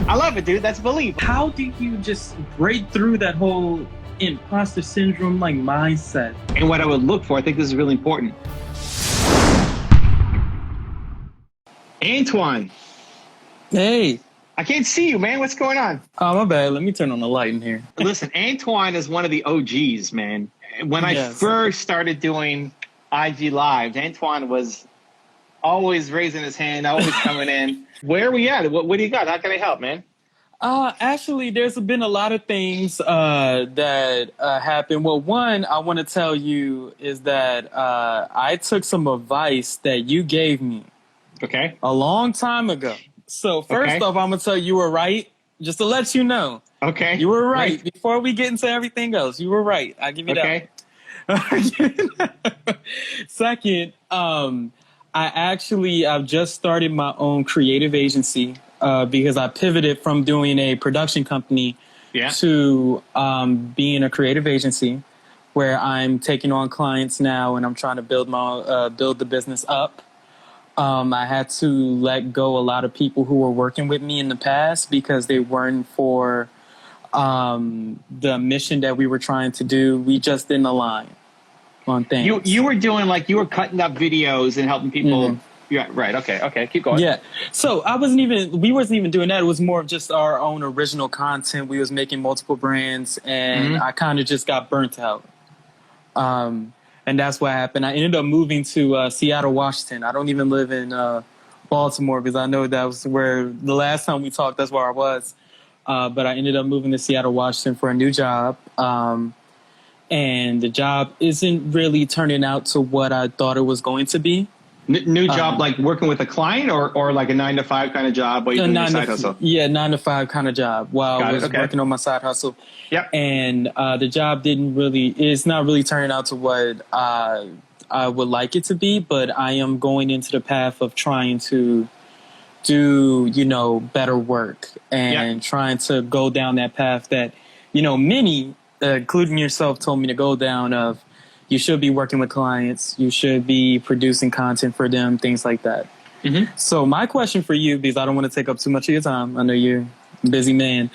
I love it, dude. That's belief. How do you just break through that whole imposter syndrome like mindset? And what I would look for, I think this is really important. Antoine, Hey. I can't see you, man. What's going on? Oh, my bad. Let me turn on the light in here. Listen, Antoine is one of the OGs, man. When I first started doing IG Live, Antoine was always raising his hand, always coming in. Where are we at? What do you got? How can I help, man? Actually, there's been a lot of things that happened. Well, one I want to tell you is that I took some advice that you gave me a long time ago. So first off, I'm going to tell you were right, just to let you know. Okay. You were right. Before we get into everything else, you were right. I'll give you that. Second, I've just started my own creative agency because I pivoted from doing a production company to being a creative agency where I'm taking on clients now and I'm trying to build the business up. I had to let go a lot of people who were working with me in the past because they weren't for the mission that we were trying to do. We just didn't align on things. You were doing you were cutting up videos and helping people. Mm-hmm. Yeah, right. Okay. Keep going. Yeah. So we wasn't even doing that. It was more of just our own original content. We was making multiple brands and I kind of just got burnt out. And that's what happened. I ended up moving to Seattle, Washington. I don't even live in Baltimore because I know that was where the last time we talked, that's where I was. But I ended up moving to Seattle, Washington for a new job. And the job isn't really turning out to what I thought it was going to be. New job, like working with a client or like a 9-to-5 kind of job while you're doing your side hustle? Yeah, 9-to-5 kind of job while I was working on my side hustle. Yep. And the job it's not really turning out to what I would like it to be, but I am going into the path of trying to do, better work and trying to go down that path that, many, including yourself, told me to go down of, you should be working with clients. You should be producing content for them, things like that. Mm-hmm. So my question for you, because I don't want to take up too much of your time. I know you're a busy man.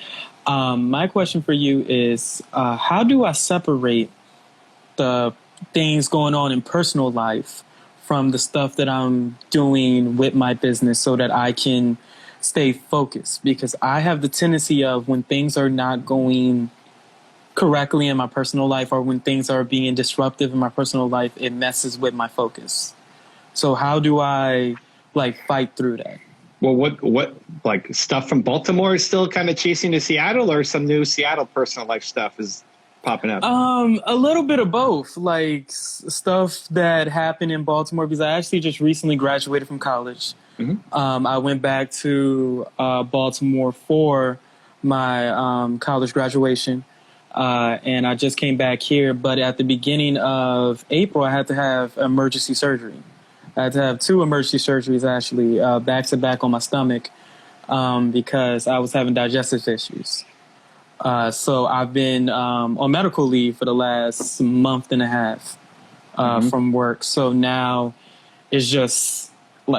My question for you is, how do I separate the things going on in personal life from the stuff that I'm doing with my business so that I can stay focused? Because I have the tendency of when things are not going correctly in my personal life or when things are being disruptive in my personal life, it messes with my focus. So how do I fight through that? Well, what stuff from Baltimore is still kind of chasing to Seattle, or some new Seattle personal life stuff is popping up? A little bit of both, stuff that happened in Baltimore because I actually just recently graduated from college. Mm-hmm. I went back to Baltimore for my college graduation. And I just came back here, but at the beginning of April, I had to have emergency surgery. I had to have 2 emergency surgeries, actually, back to back on my stomach, because I was having digestive issues. So I've been on medical leave for the last month and a half from work. So now it's just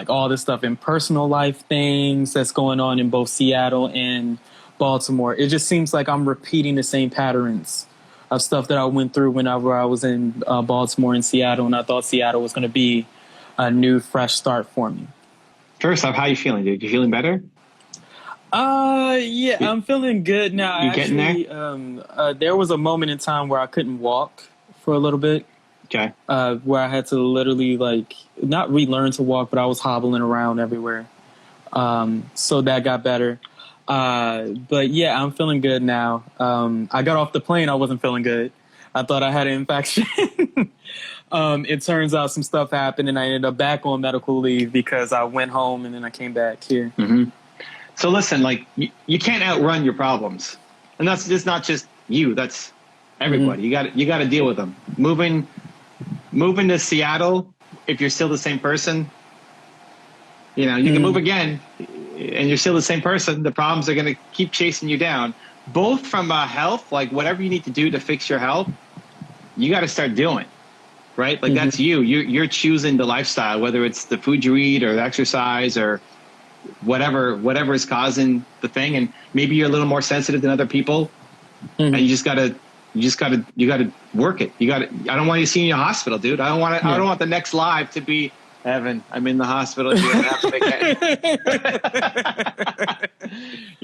all this stuff in personal life things that's going on in both Seattle and Baltimore. It just seems like I'm repeating the same patterns of stuff that I went through whenever I was in Baltimore and Seattle, and I thought Seattle was going to be a new, fresh start for me. First off, how are you feeling, dude? You feeling better? Yeah, I'm feeling good now. You getting there? There was a moment in time where I couldn't walk for a little bit. Okay. Where I had to literally not relearn to walk, but I was hobbling around everywhere. So that got better. But yeah, I'm feeling good now. I got off the plane. I wasn't feeling good. I thought I had an infection. It turns out some stuff happened and I ended up back on medical leave because I went home and then I came back here. Mm-hmm. So listen, you can't outrun your problems, and that's not just you. That's everybody. Mm-hmm. You got to deal with them. Moving to Seattle, if you're still the same person, you can move again. And you're still the same person, the problems are going to keep chasing you down. Both from health, whatever you need to do to fix your health, you got to start doing, right? That's you. You're choosing the lifestyle, whether it's the food you eat or the exercise or whatever is causing the thing. And maybe you're a little more sensitive than other people, and you gotta work it. I don't want you to see you in the hospital, dude. I don't want the next live to be, Evan, I'm in the hospital.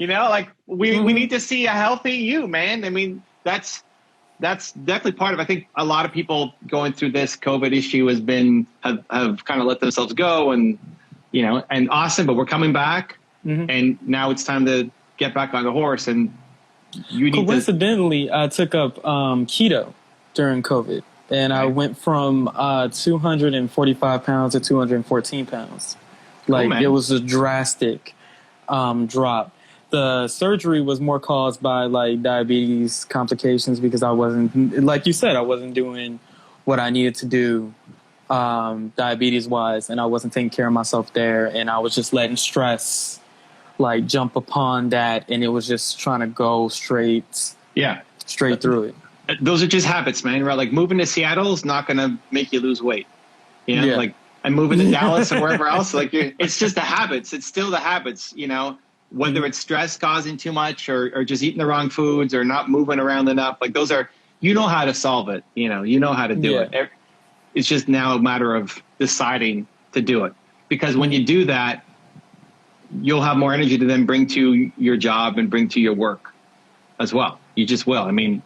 Like we need to see a healthy you, man. I mean, that's definitely part of, I think a lot of people going through this COVID issue have kind of let themselves go, and, and awesome, but we're coming back, and now it's time to get back on the horse. And you need coincidentally, I took up keto during COVID, and I went from 245 pounds to 214 pounds. Like, it was a drastic drop. The surgery was more caused by like diabetes complications, because I wasn't, like you said, I wasn't doing what I needed to do diabetes wise, and I wasn't taking care of myself there, and I was just letting stress like jump upon that, and it was just trying to go straight through it. Those are just habits, man. Right? Like moving to Seattle is not going to make you lose weight. Like, and moving to Dallas or wherever else, like it's just the habits. It's still the habits, whether it's stress causing too much or just eating the wrong foods or not moving around enough. Like those are, how to solve it. You know how to do it. It's just now a matter of deciding to do it, because when you do that, you'll have more energy to then bring to your job and bring to your work as well. You just will. I mean,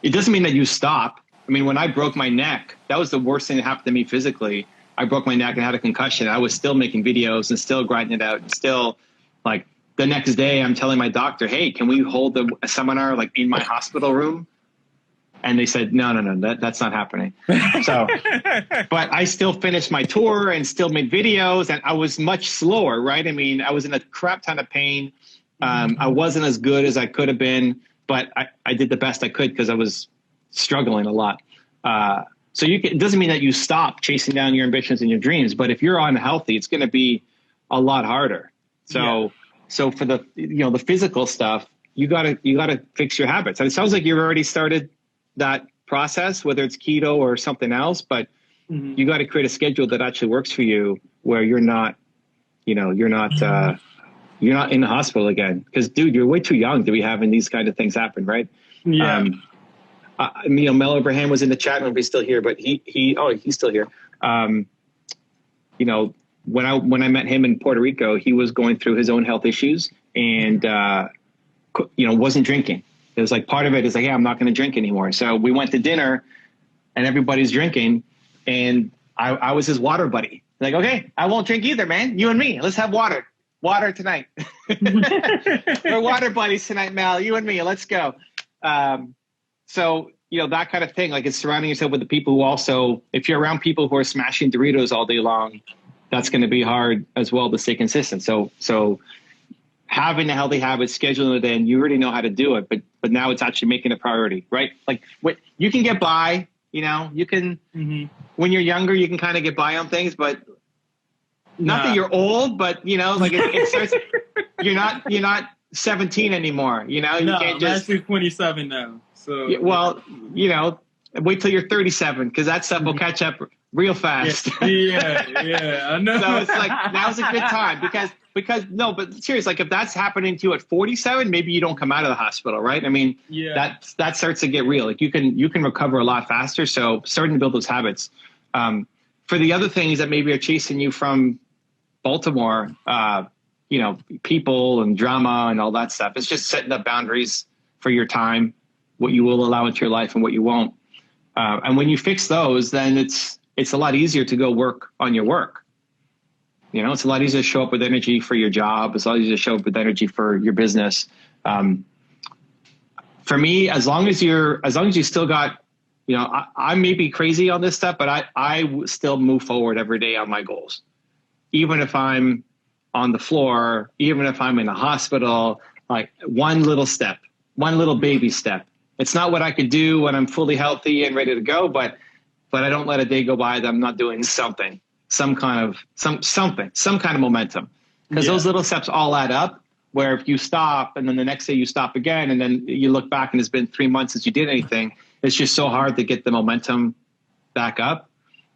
it doesn't mean that you stop. I mean, when I broke my neck, that was the worst thing that happened to me physically. I broke my neck and had a concussion. I was still making videos and still grinding it out, and still, like, the next day I'm telling my doctor, hey, can we hold a seminar like in my hospital room? And they said, no, that's not happening. So, but I still finished my tour and still made videos, and I was much slower, right? I mean, I was in a crap ton of pain. I wasn't as good as I could have been, but I did the best I could because I was struggling a lot. So it doesn't mean that you stop chasing down your ambitions and your dreams, but if you're unhealthy, it's going to be a lot harder. So for the, the physical stuff, you gotta fix your habits. And it sounds like you've already started that process, whether it's keto or something else, but you got to create a schedule that actually works for you, where you're not in the hospital again. Because, dude, you're way too young to be having these kind of things happen, right? Yeah. Mel Abraham was in the chat room. He's still here, but he's still here. When I met him in Puerto Rico, he was going through his own health issues, and wasn't drinking. It was like, part of it is like, hey, I'm not going to drink anymore. So we went to dinner, and everybody's drinking, and I was his water buddy. Like, okay, I won't drink either, man. You and me, let's have water tonight. We're water buddies tonight, Mel. You and me, let's go. So that kind of thing. Like, it's surrounding yourself with the people who also, if you're around people who are smashing Doritos all day long, that's going to be hard as well to stay consistent. So having a healthy habit, scheduling it in, you already know how to do it, but now it's actually making a priority, right? Like, what you can get by, you can, when you're younger, you can kind of get by on things, but not that you're old, but like it starts, you're not 17 anymore. You can't just, I'm actually 27 now. So, well, wait till you're 37, because that stuff will catch up real fast. Yeah, I know. So it's like, now's a good time, because no, but serious, like, if that's happening to you at 47, maybe you don't come out of the hospital, right? I mean, that starts to get real. Like, you can recover a lot faster. So starting to build those habits. For the other things that maybe are chasing you from Baltimore, people and drama and all that stuff, it's just setting up boundaries for your time, what you will allow into your life and what you won't. And when you fix those, then it's a lot easier to go work on your work. It's a lot easier to show up with energy for your job. It's a lot easier to show up with energy for your business. For me, as long as you still got, I may be crazy on this stuff, but I still move forward every day on my goals. Even if I'm on the floor, even if I'm in the hospital, like, one little step, one little baby step. It's not what I could do when I'm fully healthy and ready to go, but I don't let a day go by that I'm not doing something, some kind of momentum. Because those little steps all add up, where if you stop and then the next day you stop again, and then you look back and it's been 3 months since you did anything, it's just so hard to get the momentum back up.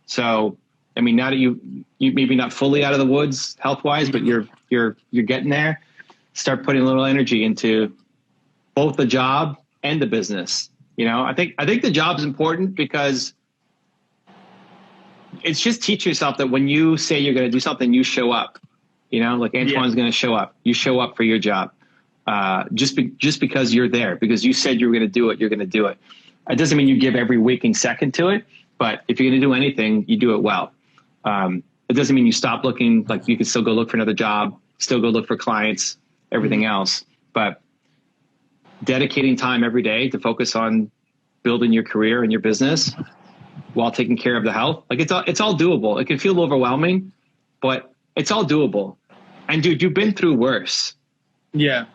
So I mean, now that you maybe not fully out of the woods health wise, but you're getting there, start putting a little energy into both the job and the business. You know, I think the job's important because it's just teach yourself that when you say you're going to do something, you show up. You know, like Antoine's going to show up. You show up for your job. Just because you're there, because you said you were going to do it, you're going to do it. It doesn't mean you give every waking second to it, but if you're going to do anything, you do it well. It doesn't mean you stop looking. Like, you can still go look for another job, still go look for clients, everything else. But dedicating time every day to focus on building your career and your business while taking care of the health, like, it's all doable. It can feel overwhelming, but it's all doable. And dude, you've been through worse. Yeah.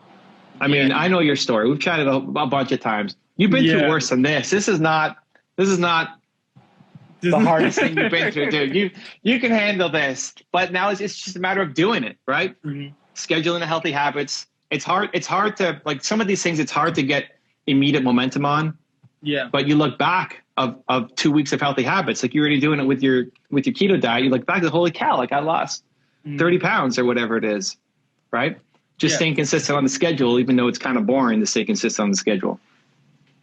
I mean, I know your story. We've chatted a bunch of times. You've been through worse than this. This is not the hardest thing you've been through, dude. You can handle this, but now it's just a matter of doing it, right? Mm-hmm. Scheduling the healthy habits. It's hard to, like, some of these things, it's hard to get immediate momentum on. Yeah. But you look back of 2 weeks of healthy habits, like, you're already doing it with your keto diet. You look back and, holy cow, like, I lost 30 pounds or whatever it is, right? Just staying consistent on the schedule, even though it's kind of boring to stay consistent on the schedule.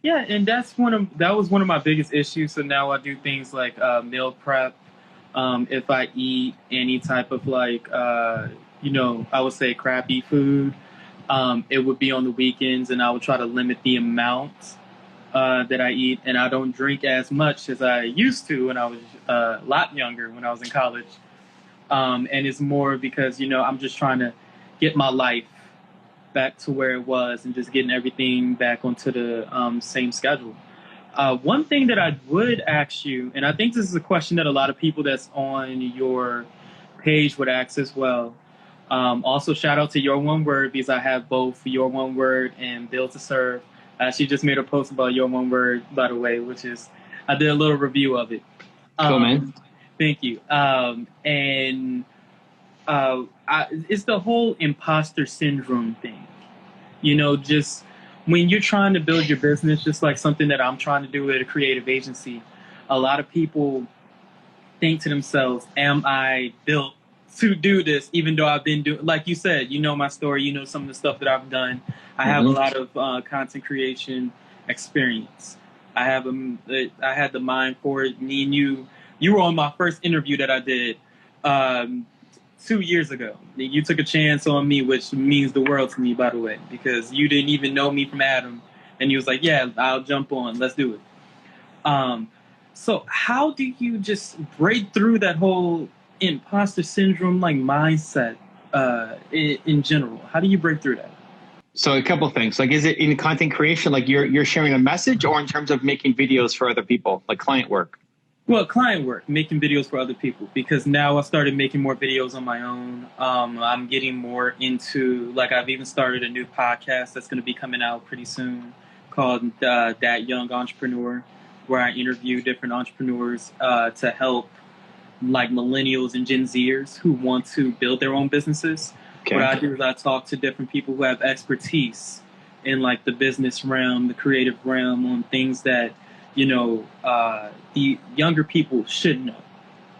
Yeah, and that was one of my biggest issues. So now I do things like meal prep. If I eat any type of, like, I would say crappy food, it would be on the weekends, and I would try to limit the amount that I eat. And I don't drink as much as I used to when I was a lot younger, when I was in college. And it's more because, I'm just trying to get my life back to where it was and just getting everything back onto the same schedule. One thing that I would ask you, and I think this is a question that a lot of people that's on your page would ask as well. Also, shout out to Your One Word, because I have both Your One Word and Build to Serve. She just made a post about Your One Word, by the way, which is, I did a little review of it. Cool, man. Thank you. It's the whole imposter syndrome thing. Just when you're trying to build your business, just like something that I'm trying to do at a creative agency, a lot of people think to themselves, am I built to do this? Even though I've been doing, like you said, my story, some of the stuff that I've done. I have a lot of content creation experience. I had the mind for it. Me and you were on my first interview that I did 2 years ago. You took a chance on me, which means the world to me, by the way, because you didn't even know me from Adam, and you was like, yeah, I'll jump on, let's do it. So how do you just break through that whole imposter syndrome, like, mindset in general? How do you break through that? So a couple of things, like, is it in content creation, like you're sharing a message, or in terms of making videos for other people, like client work? Well, client work, making videos for other people, because now I started making more videos on my own. I'm getting more into, like, I've even started a new podcast that's going to be coming out pretty soon called That Young Entrepreneur, where I interview different entrepreneurs to help, like, millennials and Gen Zers who want to build their own businesses. Okay. What I do is I talk to different people who have expertise in, like, the business realm, the creative realm, on things that the younger people should know.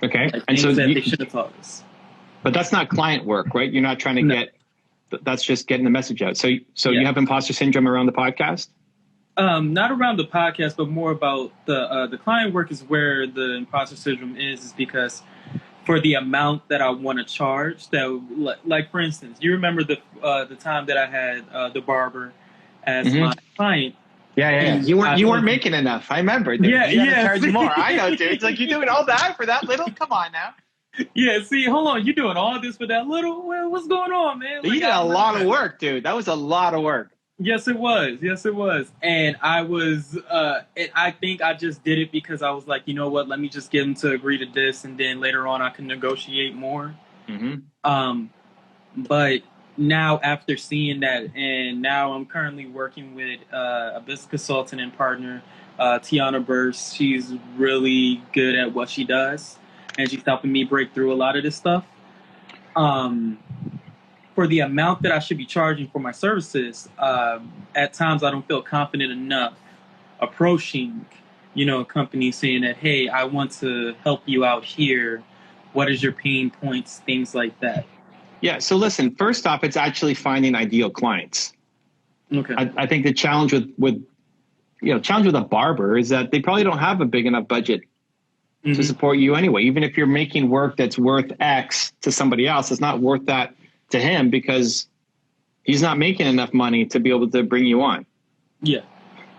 Okay. Like, and so they should have taught us. But that's not client work, right? You're not trying to that's just getting the message out. So you have imposter syndrome around the podcast? Not around the podcast, but more about the client work is where the imposter syndrome is because for the amount that I want to charge, that, like, for instance, you remember the time that I had the barber as my client. Yeah. You weren't making enough. I remember. Dude. You had to charge more. I know, dude. It's like, you're doing all that for that little? Come on now. Yeah, see, hold on. You're doing all this for that little? Well, what's going on, man? Like, you did a lot of work, dude. That was a lot of work. Yes, it was. And I was, and I think I just did it because I was like, you know what? Let me just get him to agree to this, and then later on I can negotiate more. Mm-hmm. But now, after seeing that, and now I'm currently working with a business consultant and partner, Tiana Burst. She's really good at what she does, and she's helping me break through a lot of this stuff. For the amount that I should be charging for my services, at times I don't feel confident enough approaching, a company saying that, hey, I want to help you out here What is your pain points? Things like that. Yeah. So listen, first off, it's actually finding ideal clients. Okay. I think the challenge with a barber is that they probably don't have a big enough budget to support you anyway. Even if you're making work that's worth X to somebody else, it's not worth that to him because he's not making enough money to be able to bring you on. Yeah.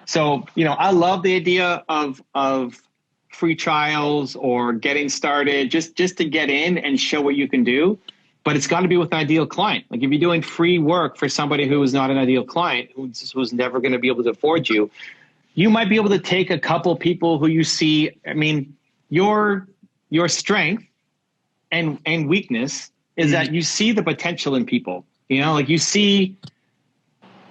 So, I love the idea of free trials or getting started just to get in and show what you can do. But it's got to be with an ideal client. Like if you're doing free work for somebody who is not an ideal client, who's never going to be able to afford you, you might be able to take a couple people who you see. I mean, your strength and weakness is that you see the potential in people. Like you see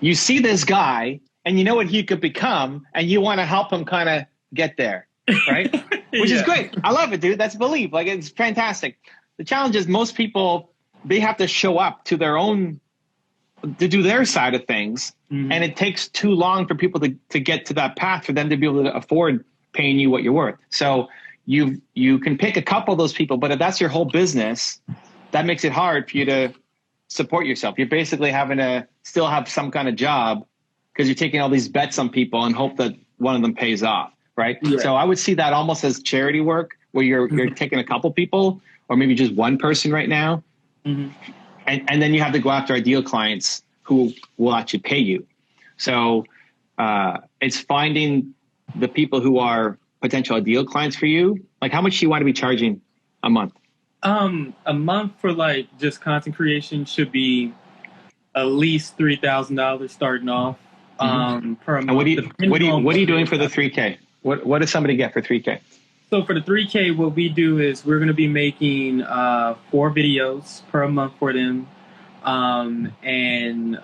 this guy and you know what he could become and you want to help him kind of get there, right? Which is great. I love it, dude. That's belief. Like it's fantastic. The challenge is most people, they have to show up to to do their side of things. And it takes too long for people to get to that path for them to be able to afford paying you what you're worth. So you can pick a couple of those people, but if that's your whole business, that makes it hard for you to support yourself. You're basically having to still have some kind of job because you're taking all these bets on people and hope that one of them pays off. Right. Yeah. So I would see that almost as charity work where you're taking a couple people or maybe just one person right now. And then you have to go after ideal clients who will actually pay you. So it's finding the people who are potential ideal clients for you. Like how much do you want to be charging a month? A month for like just content creation should be at least $3,000 starting off per month. And what are you doing for the 3K? What does somebody get for 3K? So for the 3K, what we do is we're going to be making 4 videos per month for them. And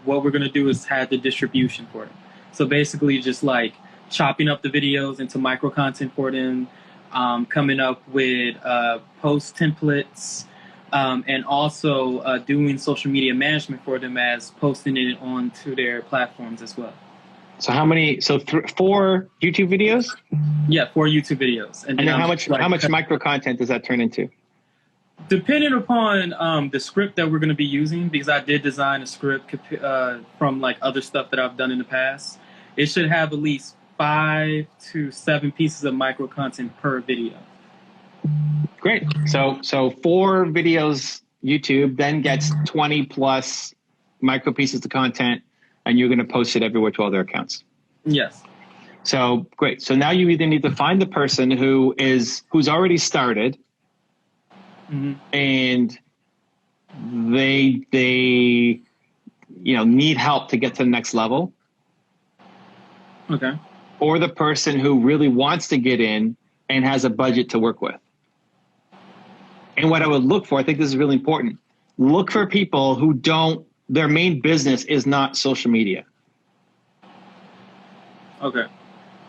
what we're going to do is have the distribution for them. So basically just like chopping up the videos into micro content for them, coming up with post templates, and also doing social media management for them as posting it onto their platforms as well. So how many? So 4 YouTube videos? Yeah, 4 YouTube videos. And then how much micro content does that turn into? Depending upon the script that we're going to be using, because I did design a script from like other stuff that I've done in the past, it should have at least 5 to 7 pieces of micro content per video. Great. So 4 videos YouTube then gets 20 plus micro pieces of content, and you're going to post it everywhere to all their accounts. Yes. So great. So now you either need to find the person who's already started, and they need help to get to the next level. Okay. Or the person who really wants to get in and has a budget to work with. And what I would look for, I think this is really important, look for people who their main business is not social media. Okay.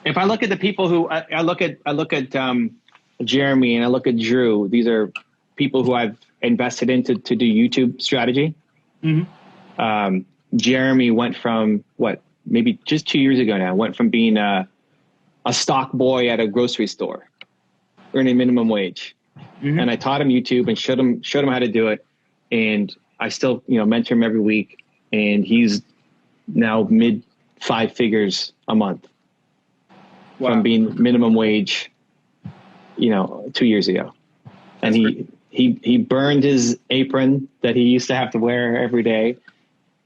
If I look at the people who I look at Jeremy and I look at Drew, these are people who I've invested in to do YouTube strategy. Jeremy went from maybe just 2 years ago now, went from being a stock boy at a grocery store, earning minimum wage. And I taught him YouTube and showed him how to do it. And I still, mentor him every week. And he's now mid 5 figures a month from being minimum wage, 2 years ago. And he burned his apron that he used to have to wear every day.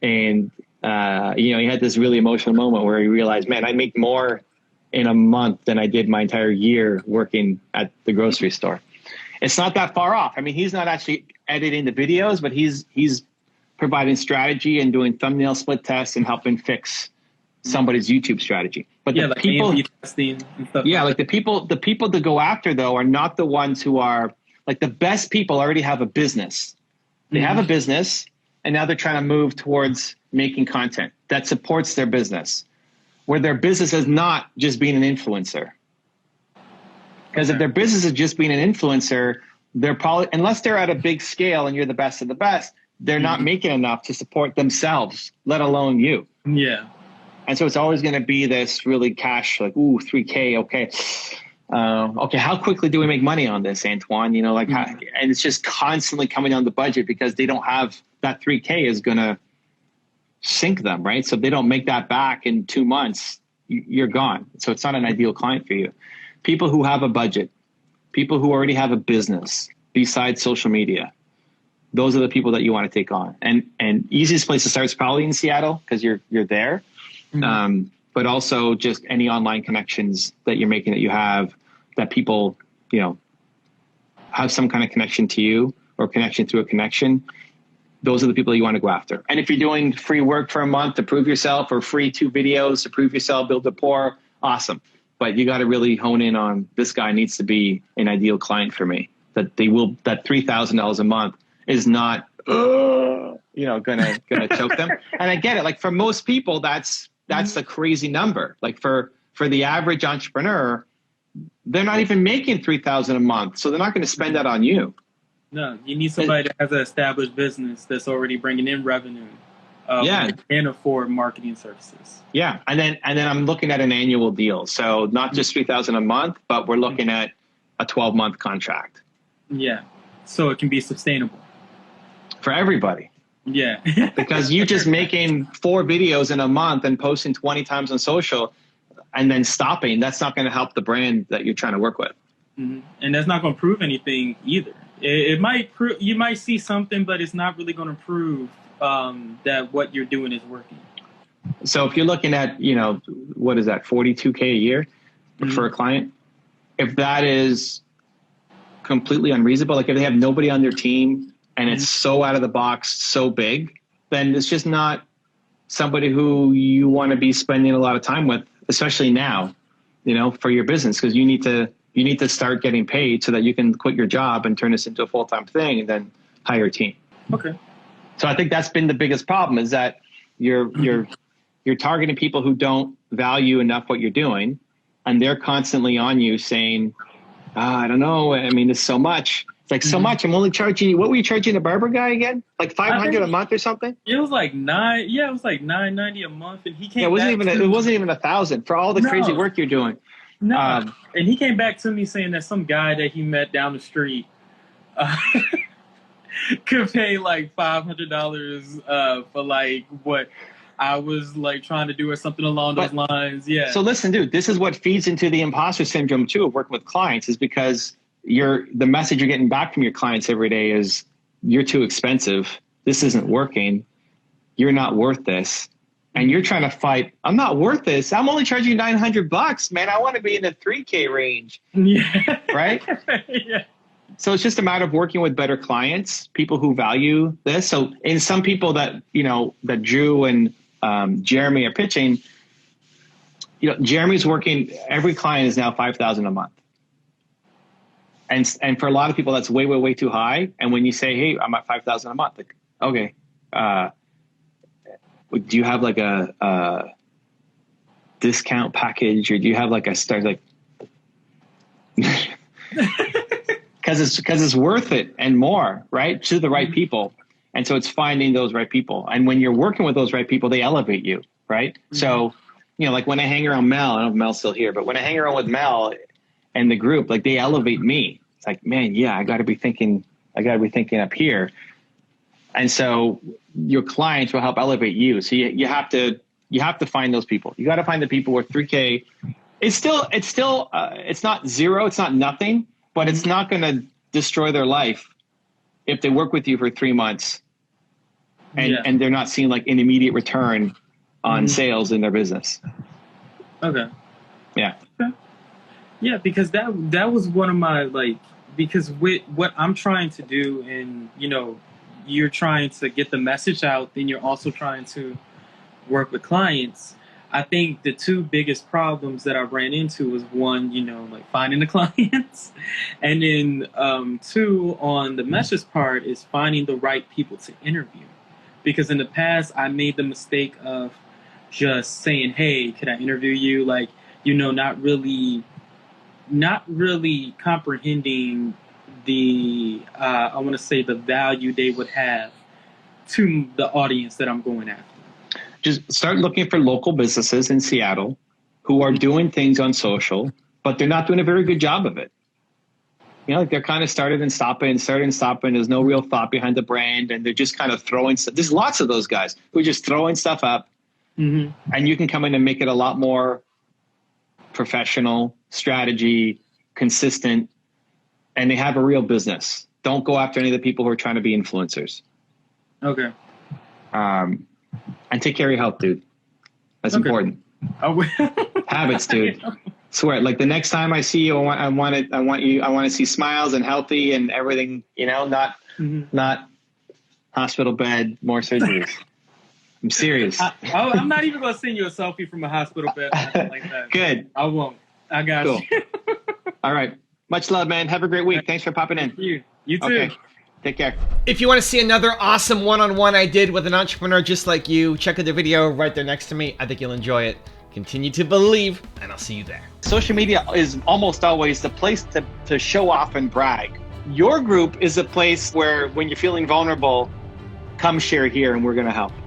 And, he had this really emotional moment where he realized, man, I make more in a month than I did my entire year working at the grocery store. It's not that far off. I mean, he's not actually editing the videos, but he's providing strategy and doing thumbnail split tests and helping fix somebody's YouTube strategy. But the like people, testing and stuff the people to go after though are not the ones who are like the best people already have a business. They have a business and now they're trying to move towards making content that supports their business, where their business is not just being an influencer. Because if their business is just being an influencer, they're probably, unless they're at a big scale and you're the best of the best, they're not making enough to support themselves, let alone you. Yeah. And so it's always going to be this really cash, like, ooh, 3K, okay. Okay, how quickly do we make money on this, Antoine? You know, like, how, and it's just constantly coming down the budget because they don't have that 3K is going to sink them, right? So if they don't make that back in 2 months, you're gone. So it's not an ideal client for you. People who have a budget, people who already have a business besides social media, those are the people that you want to take on. And easiest place to start is probably in Seattle because you're there. But also just any online connections that you're making that you have that people, you know, have some kind of connection to you or connection through a connection. Those are the people you want to go after. And if you're doing free work for a month to prove yourself or free 2 videos to prove yourself, build rapport, awesome. But you got to really hone in on this guy needs to be an ideal client for me. That that $3,000 a month is not, you know, gonna choke them. And I get it. Like for most people, that's a crazy number. Like for the average entrepreneur, they're not even making $3,000 a month, so they're not going to spend that on you. No, you need somebody that has an established business that's already bringing in revenue. And afford marketing services. Yeah, and then I'm looking at an annual deal, so not just $3,000 a month, but we're looking at a 12-month contract. Yeah, so it can be sustainable for everybody. Yeah, because you just making 4 videos in a month and posting 20 times on social, and then stopping. That's not going to help the brand that you're trying to work with. And that's not going to prove anything either. It might prove, you might see something, but it's not really going to prove that what you're doing is working. So if you're looking at, you know, what is that, $42K a year for a client? If that is completely unreasonable, like if they have nobody on their team and it's so out of the box, so big, then it's just not somebody who you want to be spending a lot of time with, especially now, you know, for your business, because you need to start getting paid so that you can quit your job and turn this into a full-time thing and then hire a team. Okay. So I think that's been the biggest problem, is that you're targeting people who don't value enough what you're doing, and they're constantly on you saying, I don't know. I mean, it's so much. It's like so much. I'm only charging you. What were you charging a barber guy again? Like $500 a month or something? It was like $990 a month, and he came. Yeah, it wasn't even $1,000 for all the crazy work you're doing. No, and he came back to me saying that some guy that he met down the street could pay like $500 for like what I was like trying to do or something along those lines. Yeah. So listen, dude, this is what feeds into the imposter syndrome too of working with clients, is because the message you're getting back from your clients every day is, you're too expensive. This isn't working. You're not worth this. And you're trying to fight, I'm not worth this. I'm only charging $900, man. I want to be in the 3K range. Yeah. Right? Yeah. So it's just a matter of working with better clients, people who value this. So in some people that, you know, that Drew and Jeremy are pitching, you know, Jeremy's working, every client is now $5,000 a month. And for a lot of people, that's way, way, way too high. And when you say, hey, I'm at $5,000 a month, like, okay, do you have like a discount package, or do you have like a start, like, because it's worth it and more, right, to the right people. And so it's finding those right people. And when you're working with those right people, they elevate you, right? So, you know, like when I hang around Mel, I don't know if Mel's still here, but when I hang around with Mel and the group, like they elevate me. It's like, man, yeah, I got to be thinking up here. And so your clients will help elevate you. So you have to find those people. You got to find the people where 3K, it's not zero. It's not nothing, but it's not going to destroy their life if they work with you for 3 months and they're not seeing like an immediate return on sales in their business. Okay. Yeah. Okay. Yeah, because that was one of my, like, because with what I'm trying to do, and, you know, you're trying to get the message out, then you're also trying to work with clients. I think the 2 biggest problems that I ran into was, one, you know, like finding the clients, and then 2, on the message part, is finding the right people to interview. Because in the past, I made the mistake of just saying, hey, could I interview you? Like, you know, not really comprehending the, I want to say, the value they would have to the audience that I'm going after. Just start looking for local businesses in Seattle who are doing things on social, but they're not doing a very good job of it. You know, like they're kind of started and stopping. There's no real thought behind the brand, and they're just kind of throwing stuff. There's lots of those guys who are just throwing stuff up, and you can come in and make it a lot more professional, strategy, consistent, and they have a real business. Don't go after any of the people who are trying to be influencers. Okay. And take care of your health, dude. That's important. Habits, dude. Swear, like the next time I see you, I want to see smiles and healthy and everything, you know, not hospital bed, more surgeries. I'm serious. I'm not even going to send you a selfie from a hospital bed or anything like that. Good. I won't. I got cool. you. All right. Much love, man. Have a great week. Thanks for popping in. You too. Okay. Take care. If you want to see another awesome one-on-one I did with an entrepreneur just like you, check out the video right there next to me. I think you'll enjoy it. Continue to believe, and I'll see you there. Social media is almost always the place to show off and brag. Your group is a place where when you're feeling vulnerable, come share here and we're going to help.